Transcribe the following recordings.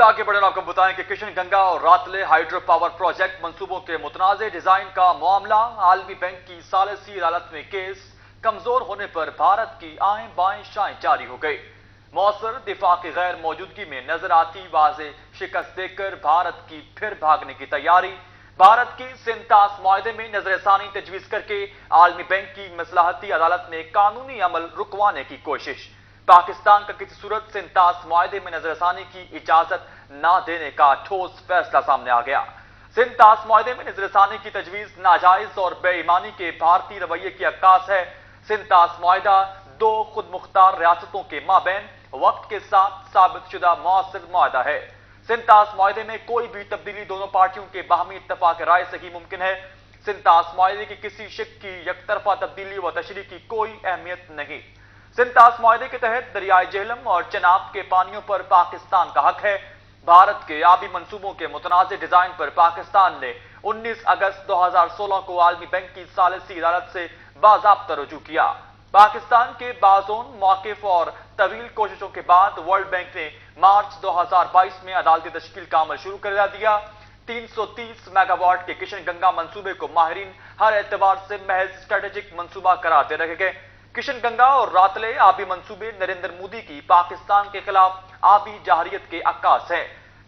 आगे बढ़े आपको बताएं कि किशन गंगा और रातले हाइड्रो पावर प्रोजेक्ट मंसूबों के मुतनाज़े डिजाइन का मामला आलमी बैंक की सालिसी अदालत में केस कमजोर होने पर भारत की आएं बाएं शाएं जारी हो गई। मौसर दिफा की गैर मौजूदगी में नजर आती वाज़े शिकस्त देखकर भारत की फिर भागने की तैयारी। भारत की सिंतास मुआहदे में नजरसानी तजवीज करके आलमी बैंक की मसलाहती अदालत में कानूनी अमल रुकवाने की कोशिश। पाकिस्तान का किसी सूरत सिंतास मुआहदे में नजरसानी की इजाजत न देने का ठोस फैसला सामने आ गया। सिंतास मुआहदे में नजरसानी की तजवीज नाजायज और बेईमानी के भारतीय रवैये की अक्कास है। सिंतास मुआहदा दो खुद मुख्तार रियासतों के माबैन वक्त के साथ साबित शुदा मौसर मुआहदा है। सिंतास मुआहदे में कोई भी तब्दीली दोनों पार्टियों के बाहमी इत्तफाक राय से ही मुमकिन है। सिंतास मुआहदे की किसी शिक की यकतरफा तब्दीली व तशरीह की कोई अहमियत नहीं। सिंतास मुआहदे के तहत दरियाए जेहलम और चनाब के पानियों पर पाकिस्तान का हक है। भारत के आबी मंसूबों के मुतनाज़े डिजाइन पर पाकिस्तान ने 19 अगस्त 2016 को आलमी बैंक की सालिसी अदालत से बाज़ाब्ता रुजू किया। पाकिस्तान के बाज़ोन मौक़िफ़ और तवील कोशिशों के बाद वर्ल्ड बैंक ने मार्च 2022 में अदालती तश्कील का अमल शुरू कर दिया। 330 मेगावाट के किशन गंगा मंसूबे को माहिरीन हर एतबार से महज स्ट्रेटेजिक मंसूबा करार दे रहे गए। किशन गंगा और रातले आबी मंसूबे नरेंद्र मोदी की पाकिस्तान के खिलाफ आबी जहरियत के अक्कास है।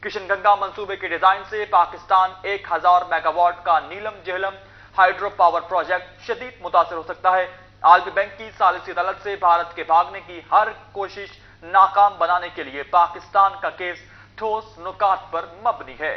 किशन गंगा मंसूबे के डिजाइन से पाकिस्तान 1000 मेगावाट का नीलम जेहलम हाइड्रो पावर प्रोजेक्ट शदीद मुतासर हो सकता है। आलमी बैंक की सालिसी अदालत से भारत के भागने की हर कोशिश नाकाम बनाने के लिए पाकिस्तान का केस ठोस नुकात पर मबनी है।